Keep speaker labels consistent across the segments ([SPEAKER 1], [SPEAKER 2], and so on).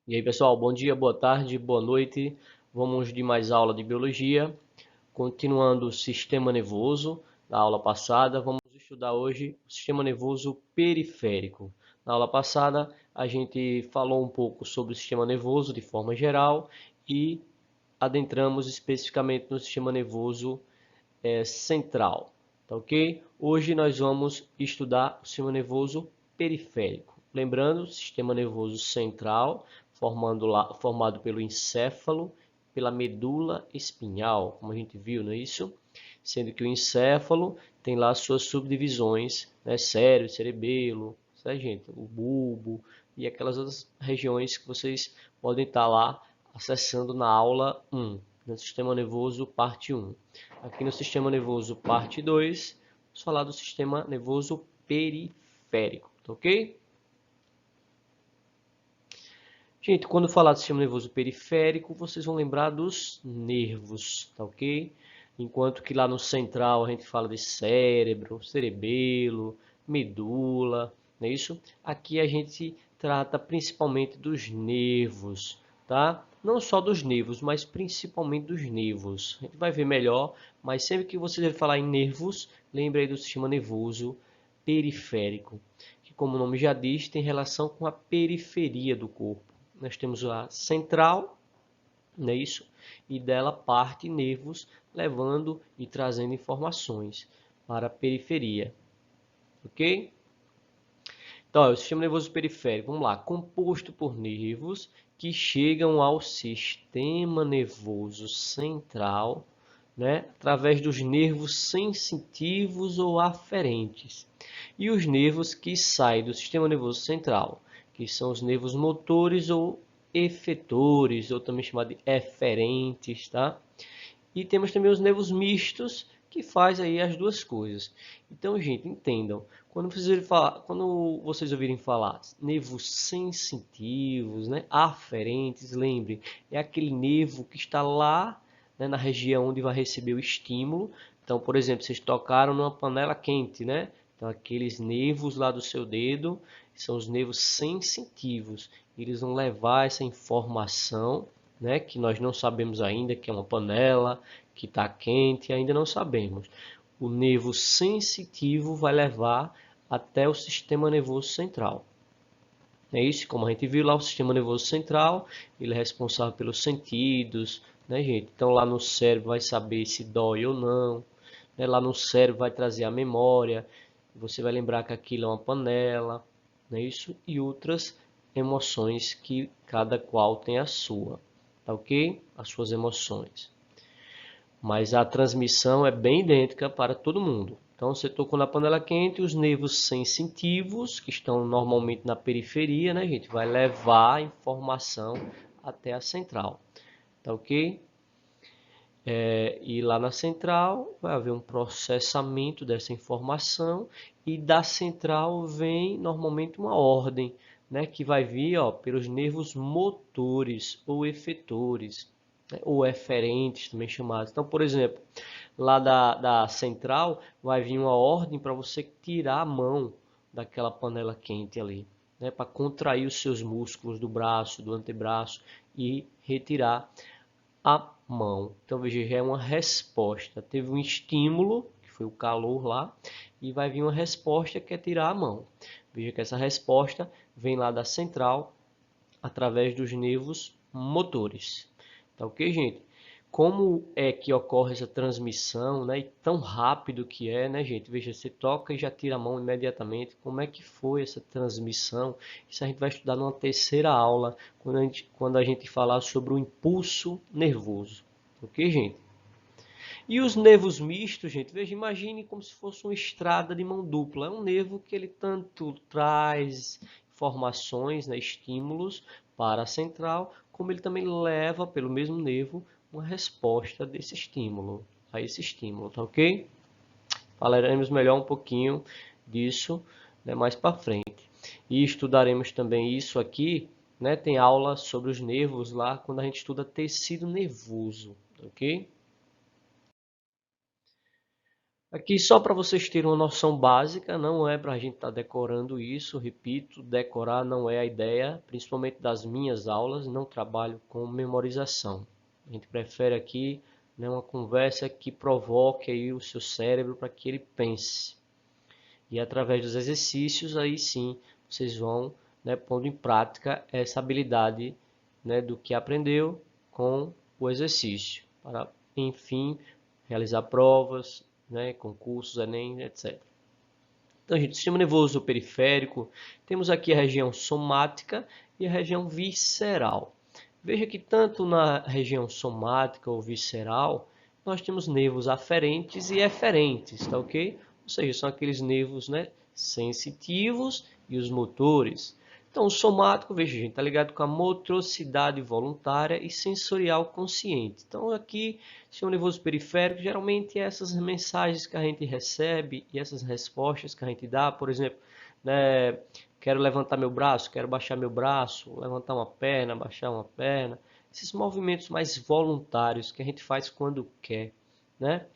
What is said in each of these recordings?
[SPEAKER 1] E aí, pessoal, bom dia, boa tarde, boa noite. Vamos de mais aula de biologia. Continuando o sistema nervoso da aula passada, vamos estudar hoje o sistema nervoso periférico. Na aula passada, a gente falou um pouco sobre o sistema nervoso de forma geral e adentramos especificamente no sistema nervoso central, tá ok? Hoje nós vamos estudar o sistema nervoso periférico. Lembrando, o sistema nervoso central, formado pelo encéfalo, pela medula espinhal, como a gente viu, não é isso? Sendo que o encéfalo tem lá suas subdivisões, né? Cérebro, cerebelo, certo, gente? O bulbo e aquelas outras regiões que vocês podem estar lá acessando na aula 1, no sistema nervoso parte 1. Aqui no sistema nervoso parte 2, vamos falar do sistema nervoso periférico, tá ok? Gente, quando falar do sistema nervoso periférico, vocês vão lembrar dos nervos, tá ok? Enquanto que lá no central a gente fala de cérebro, cerebelo, medula, não é isso? Aqui a gente trata principalmente dos nervos, tá? Não só dos nervos, mas principalmente dos nervos. A gente vai ver melhor, mas sempre que você falar em nervos, lembre aí do sistema nervoso periférico, que como o nome já diz, tem relação com a periferia do corpo. Nós temos a central, não é isso? E dela parte nervos levando e trazendo informações para a periferia, ok? Então, o sistema nervoso periférico, vamos lá, composto por nervos que chegam ao sistema nervoso central, né, através dos nervos sensitivos ou aferentes. E os nervos que saem do sistema nervoso central, que são os nervos motores ou efetores, ou também chamado de eferentes, tá? E temos também os nervos mistos, que faz aí as duas coisas. Então, gente, entendam. Quando vocês ouvirem falar nervos sensitivos, né, aferentes, lembrem, é aquele nervo que está lá, né, na região onde vai receber o estímulo. Então, por exemplo, vocês tocaram numa panela quente, né? Então, aqueles nervos lá do seu dedo são os nervos sensitivos. Eles vão levar essa informação, né, que nós não sabemos ainda, que é uma panela, que está quente, ainda não sabemos. O nervo sensitivo vai levar até o sistema nervoso central. É isso, como a gente viu lá, o sistema nervoso central, ele é responsável pelos sentidos, né, gente? Então lá no cérebro vai saber se dói ou não, né? Lá no cérebro vai trazer a memória, você vai lembrar que aquilo é uma panela, não é isso? E outras emoções que cada qual tem a sua, tá ok? As suas emoções. Mas a transmissão é bem idêntica para todo mundo. Então, você tocou na panela quente, os nervos sensitivos, que estão normalmente na periferia, né, gente, vai levar a informação até a central, tá ok? E lá na central vai haver um processamento dessa informação e da central vem normalmente uma ordem, né, que vai vir, ó, pelos nervos motores ou efetores, né, ou eferentes também chamados. Então, por exemplo, lá da central vai vir uma ordem para você tirar a mão daquela panela quente ali, né, para contrair os seus músculos do braço, do antebraço e retirar a mão. Então veja, já é uma resposta. Teve um estímulo, que foi o calor lá, e vai vir uma resposta que é tirar a mão. Veja que essa resposta vem lá da central através dos nervos motores. Tá ok, gente? Como é que ocorre essa transmissão, né? E tão rápido que é, né, gente? Veja, você toca e já tira a mão imediatamente. Como é que foi essa transmissão? Isso a gente vai estudar numa terceira aula, quando a gente falar sobre o impulso nervoso. Ok, gente? E os nervos mistos, gente, veja, imagine como se fosse uma estrada de mão dupla. É um nervo que ele tanto traz informações, né, estímulos para a central, como ele também leva pelo mesmo nervo uma resposta desse estímulo, a esse estímulo, tá ok? Falaremos melhor um pouquinho disso, né, mais para frente. E estudaremos também isso aqui, né, tem aula sobre os nervos lá quando a gente estuda tecido nervoso, ok? Aqui só para vocês terem uma noção básica, não é para a gente estar decorando isso, repito, decorar não é a ideia, principalmente das minhas aulas, não trabalho com memorização. A gente prefere aqui, né, uma conversa que provoque aí o seu cérebro para que ele pense. E através dos exercícios, aí sim, vocês vão, né, pondo em prática essa habilidade, né, do que aprendeu com o exercício, para, enfim, realizar provas, né, concursos, Enem, etc. Então, gente, sistema nervoso periférico, temos aqui a região somática e a região visceral. Veja que tanto na região somática ou visceral, nós temos nervos aferentes e eferentes, tá ok? Ou seja, são aqueles nervos, né, sensitivos e os motores. Então, o somático, veja, gente, está ligado com a motricidade voluntária e sensorial consciente. Então, aqui, sistema nervoso periférico, geralmente essas mensagens que a gente recebe e essas respostas que a gente dá, por exemplo, né, quero levantar meu braço, quero baixar meu braço, levantar uma perna, baixar uma perna, esses movimentos mais voluntários que a gente faz quando quer, né?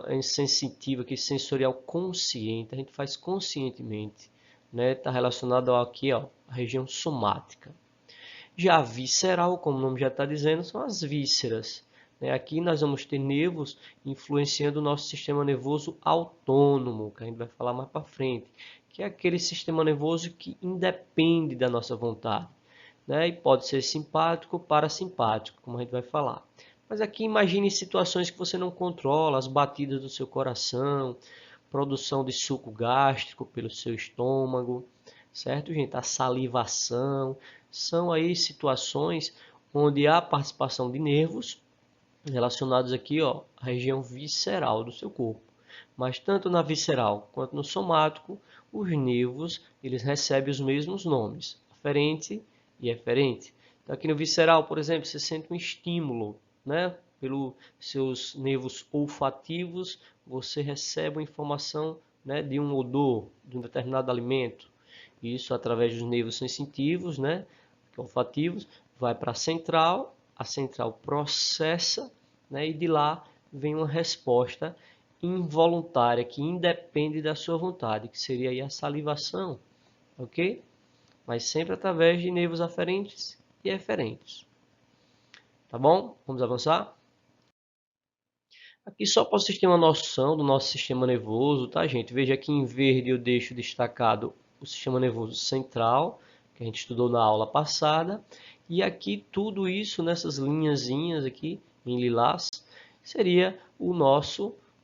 [SPEAKER 1] É sensitiva, que sensorial consciente, a gente faz conscientemente, né? Está relacionado aqui, ó, a região somática. Já a visceral, como o nome já está dizendo, são as vísceras. Né? Aqui nós vamos ter nervos influenciando o nosso sistema nervoso autônomo, que a gente vai falar mais para frente, que é aquele sistema nervoso que independe da nossa vontade. Né? E pode ser simpático ou parasimpático, como a gente vai falar. Mas aqui imagine situações que você não controla, as batidas do seu coração, produção de suco gástrico pelo seu estômago, certo, gente? A salivação, são aí situações onde há participação de nervos relacionados aqui, ó, à região visceral do seu corpo. Mas tanto na visceral quanto no somático, os nervos, eles recebem os mesmos nomes, aferente e eferente. Então aqui no visceral, por exemplo, você sente um estímulo, né? Pelos seus nervos olfativos, você recebe uma informação, né, de um odor, de um determinado alimento. Isso através dos nervos sensitivos, né, olfativos, vai para a central processa, né, e de lá vem uma resposta involuntária que independe da sua vontade, que seria aí a salivação, ok? Mas sempre através de nervos aferentes e eferentes. Tá bom? Vamos avançar? Aqui só para vocês terem uma noção do nosso sistema nervoso, tá, gente? Veja aqui em verde eu deixo destacado o sistema nervoso central, que a gente estudou na aula passada. E aqui tudo isso nessas linhazinhas aqui em lilás seria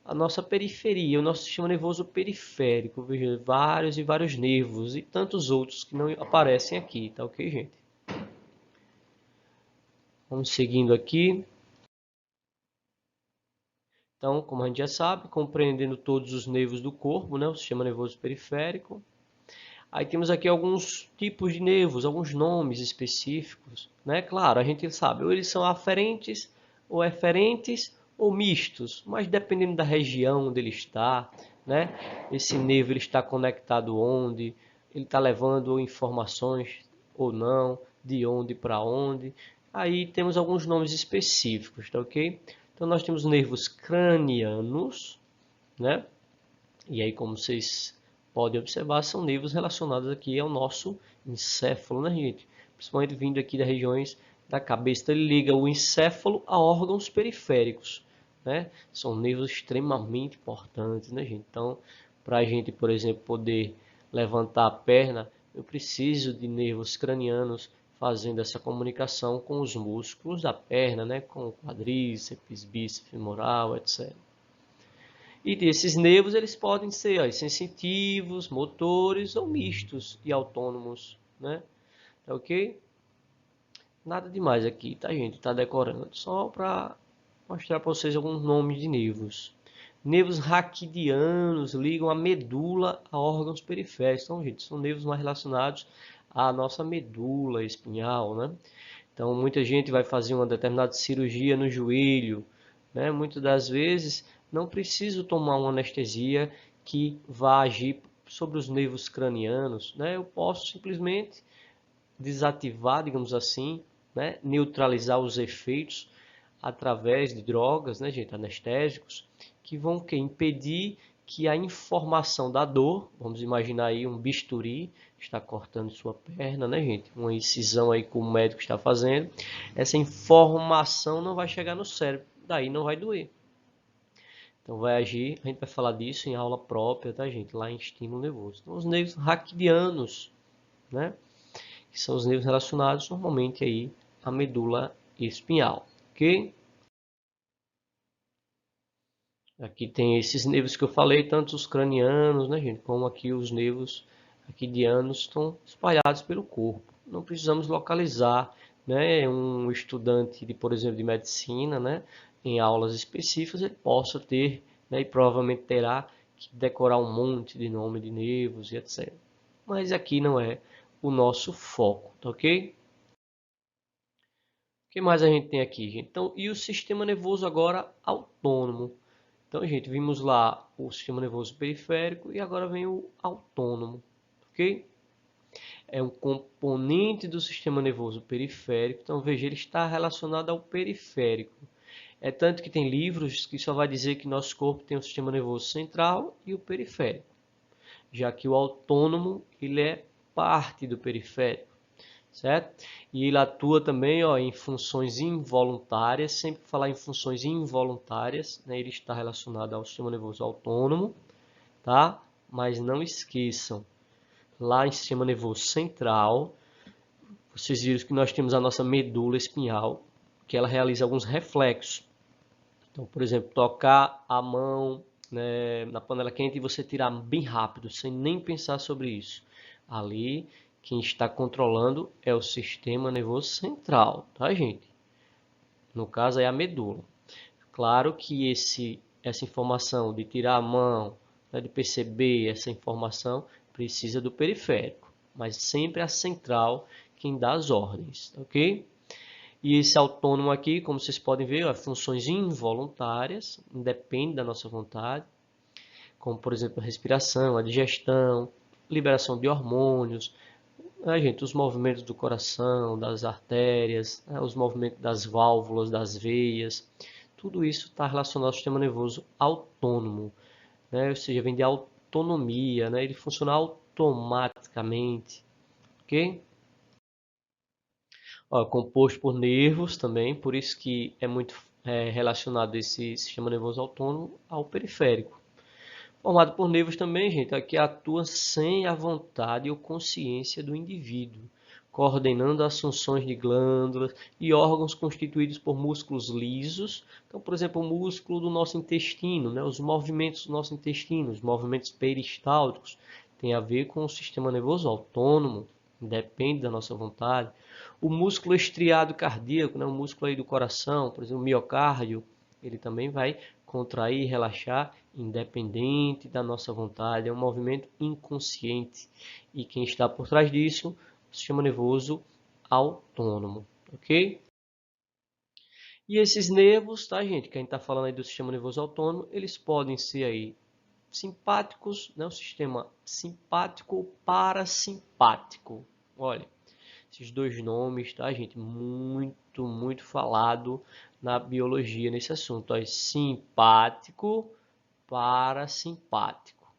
[SPEAKER 1] a nossa periferia, o nosso sistema nervoso periférico. Veja, vários e vários nervos e tantos outros que não aparecem aqui, tá ok, gente? Vamos seguindo aqui. Então, como a gente já sabe, compreendendo todos os nervos do corpo, né, o sistema nervoso periférico. Aí temos aqui alguns tipos de nervos, alguns nomes específicos, né? Claro, a gente sabe, ou eles são aferentes, ou eferentes, ou mistos, mas dependendo da região onde ele está, né? Esse nervo ele está conectado onde, ele está levando informações ou não, de onde para onde. Aí temos alguns nomes específicos, tá ok? Então nós temos nervos cranianos, né? E aí, como vocês podem observar, são nervos relacionados aqui ao nosso encéfalo, né, gente? Principalmente vindo aqui das regiões da cabeça. Então, ele liga o encéfalo a órgãos periféricos, né? São nervos extremamente importantes, né, gente? Então, para a gente, por exemplo, poder levantar a perna, eu preciso de nervos cranianos fazendo essa comunicação com os músculos da perna, né? Com o quadríceps, bíceps femoral, etc. E esses nervos eles podem ser ó, sensitivos, motores ou mistos e autônomos, né? Tá ok? Nada demais aqui, tá, gente? Tá decorando. Só para mostrar para vocês alguns nomes de nervos. Nervos raquidianos ligam a medula a órgãos periféricos. Então, gente, são nervos mais relacionados à nossa medula espinhal, né? Então, muita gente vai fazer uma determinada cirurgia no joelho, né? Muitas das vezes não preciso tomar uma anestesia que vá agir sobre os nervos cranianos, né? Eu posso simplesmente desativar, digamos assim, né? Neutralizar os efeitos através de drogas, né, gente, anestésicos, que vão que impedir que a informação da dor, vamos imaginar aí um bisturi, está cortando sua perna, né, gente? Uma incisão aí que o médico está fazendo. Essa informação não vai chegar no cérebro, daí não vai doer. Então vai agir, a gente vai falar disso em aula própria, tá, gente? Lá em estímulo nervoso. Então os nervos raquidianos, né? Que são os nervos relacionados normalmente aí à medula espinhal, ok? Aqui tem esses nervos que eu falei, tanto os cranianos, né, gente, como aqui os nervos raquidianos estão espalhados pelo corpo. Não precisamos localizar, né, um estudante de, por exemplo, de medicina, né, em aulas específicas, ele possa ter, né, e provavelmente terá que decorar um monte de nome de nervos e etc. Mas aqui não é o nosso foco, tá ok? O que mais a gente tem aqui, gente? Então, e o sistema nervoso agora autônomo? Então, gente, vimos lá o sistema nervoso periférico e agora vem o autônomo, ok? É um componente do sistema nervoso periférico, então veja, ele está relacionado ao periférico. É tanto que tem livros que só vai dizer que nosso corpo tem o sistema nervoso central e o periférico, já que o autônomo ele é parte do periférico, certo? E ele atua também, ó, em funções involuntárias. Sempre que falar em funções involuntárias, né, ele está relacionado ao sistema nervoso autônomo, tá? Mas não esqueçam, lá em sistema nervoso central, vocês viram que nós temos a nossa medula espinhal, que ela realiza alguns reflexos. Então, por exemplo, tocar a mão, né, na panela quente e você tirar bem rápido, sem nem pensar sobre isso. Ali, quem está controlando é o sistema nervoso central, tá, gente? No caso, é a medula. Claro que essa informação de tirar a mão, né, de perceber essa informação, precisa do periférico, mas sempre a central quem dá as ordens, ok? E esse autônomo aqui, como vocês podem ver, é funções involuntárias, independe da nossa vontade, como por exemplo a respiração, a digestão, liberação de hormônios, né, gente, os movimentos do coração, das artérias, né, os movimentos das válvulas, das veias, tudo isso está relacionado ao sistema nervoso autônomo, né? Ou seja, vem de autonomia, né? Ele funciona automaticamente, ok? Ó, composto por nervos também, por isso que é muito relacionado esse sistema nervoso autônomo ao periférico. Formado por nervos também, gente, que atua sem a vontade ou consciência do indivíduo, coordenando as funções de glândulas e órgãos constituídos por músculos lisos. Então, por exemplo, o músculo do nosso intestino, né, os movimentos do nosso intestino, os movimentos peristálticos, tem a ver com o sistema nervoso autônomo, depende da nossa vontade. O músculo estriado cardíaco, né, o músculo aí do coração, por exemplo, o miocárdio, ele também vai contrair e relaxar independente da nossa vontade, é um movimento inconsciente. E quem está por trás disso, o sistema nervoso autônomo, ok? E esses nervos, tá, gente, que a gente está falando aí do sistema nervoso autônomo, eles podem ser aí simpáticos, né, o sistema simpático ou parasimpático. Olha, esses dois nomes, tá, gente? Muito falado na biologia nesse assunto. Ó, simpático, parasimpático.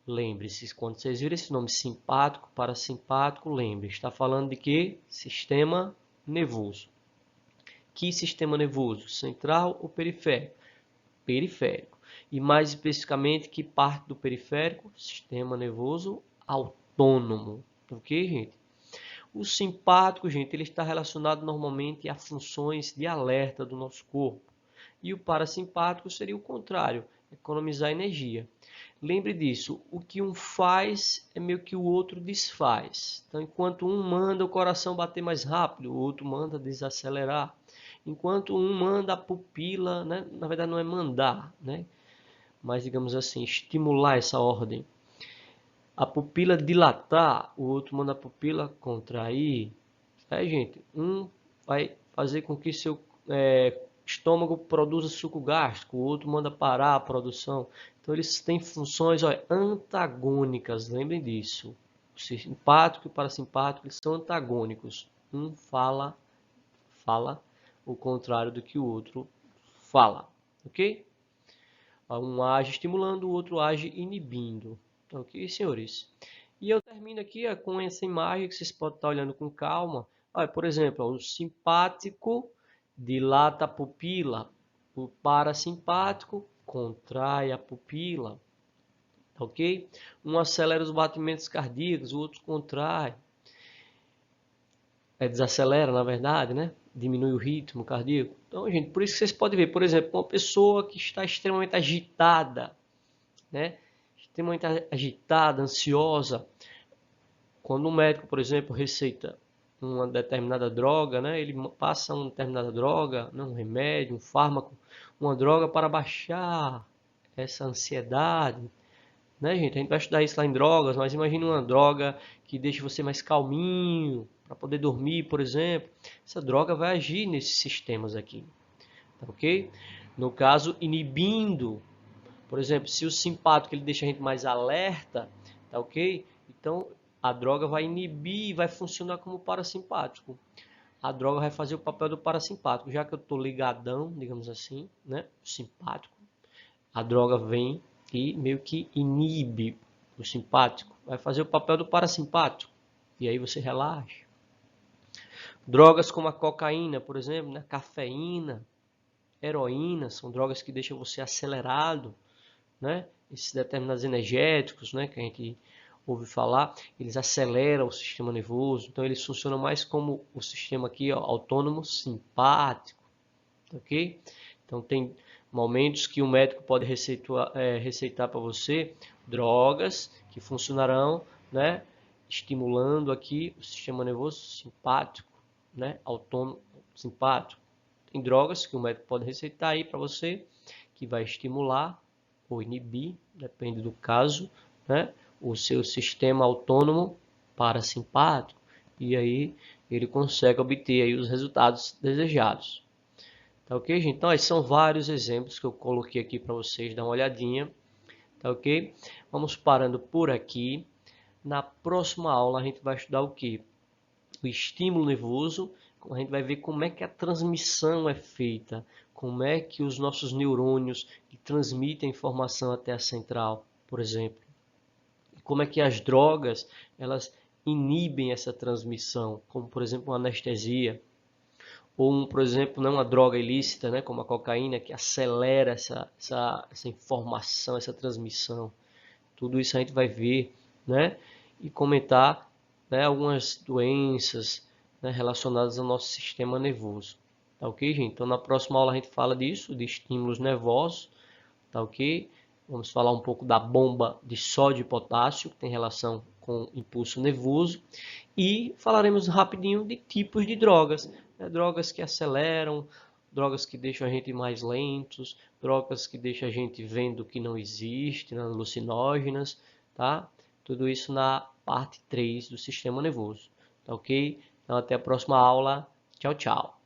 [SPEAKER 1] Lembre-se, quando vocês viram esse nome simpático, parasimpático, lembre, está falando de que? Sistema nervoso. Que sistema nervoso? Central ou periférico? Periférico. E mais especificamente, que parte do periférico? Sistema nervoso autônomo. Ok, gente? O simpático, gente, ele está relacionado normalmente a funções de alerta do nosso corpo. E o parasimpático seria o contrário, economizar energia. Lembre disso, o que um faz é meio que o outro desfaz. Então, enquanto um manda o coração bater mais rápido, o outro manda desacelerar. Enquanto um manda a pupila, né? Na verdade não é mandar, né? Mas digamos assim, estimular essa ordem. A pupila dilatar, o outro manda a pupila contrair. Aí, gente, um vai fazer com que seu estômago produza suco gástrico, o outro manda parar a produção. Então, eles têm funções, ó, antagônicas, lembrem disso. O simpático e o parasimpático eles são antagônicos. Um fala o contrário do que o outro fala, ok? Um age estimulando, o outro age inibindo, ok, senhores? E eu termino aqui com essa imagem que vocês podem estar olhando com calma. Olha, por exemplo, o simpático dilata a pupila, o parasimpático contrai a pupila, ok? Um acelera os batimentos cardíacos, o outro contrai. Desacelera, na verdade, né? Diminui o ritmo cardíaco. Então, gente, por isso que vocês podem ver, por exemplo, uma pessoa que está extremamente agitada, né? Extremamente agitada, ansiosa. Quando um médico, por exemplo, receita uma determinada droga, né? Ele passa uma determinada droga, né? Um remédio, um fármaco, uma droga para baixar essa ansiedade, né, gente? A gente vai estudar isso lá em drogas, mas imagine uma droga que deixe você mais calminho, para poder dormir, por exemplo. Essa droga vai agir nesses sistemas aqui, tá ok? No caso, inibindo, por exemplo, se o simpático ele deixa a gente mais alerta, tá ok? Então, a droga vai inibir e vai funcionar como parasimpático. A droga vai fazer o papel do parasimpático, já que eu estou ligadão, digamos assim, né? Simpático. A droga vem e meio que inibe o simpático, vai fazer o papel do parasimpático, e aí você relaxa. Drogas como a cocaína, por exemplo, né? Cafeína, heroína, são drogas que deixam você acelerado, né? Esses determinados energéticos, né, que a gente ouve falar, eles aceleram o sistema nervoso, então eles funcionam mais como o sistema aqui, ó, autônomo simpático, ok? Então tem momentos que o médico pode receitar para você drogas que funcionarão, né, estimulando aqui o sistema nervoso simpático, né, autônomo simpático. Tem drogas que o médico pode receitar aí para você que vai estimular ou inibir, depende do caso, né, o seu sistema autônomo parasimpático, e aí ele consegue obter aí os resultados desejados. Tá ok, gente? Então, esses são vários exemplos que eu coloquei aqui para vocês dar uma olhadinha. Tá ok? Vamos parando por aqui. Na próxima aula, a gente vai estudar o que? O estímulo nervoso. A gente vai ver como é que a transmissão é feita. Como é que os nossos neurônios transmitem a informação até a central, por exemplo. E como é que as drogas, elas inibem essa transmissão. Como, por exemplo, a anestesia. Ou, por exemplo, não uma droga ilícita, né, como a cocaína, que acelera essa informação, essa transmissão. Tudo isso a gente vai ver, né, e comentar, né, algumas doenças, né, relacionadas ao nosso sistema nervoso. Tá ok, gente? Então, na próxima aula a gente fala disso, de estímulos nervosos, tá ok? Vamos falar um pouco da bomba de sódio e potássio, que tem relação com impulso nervoso. E falaremos rapidinho de tipos de drogas. Né? Drogas que aceleram, drogas que deixam a gente mais lentos, drogas que deixam a gente vendo que não existe, né? Alucinógenas, tá? Tudo isso na parte 3 do sistema nervoso, tá ok? Então até a próxima aula. Tchau, tchau.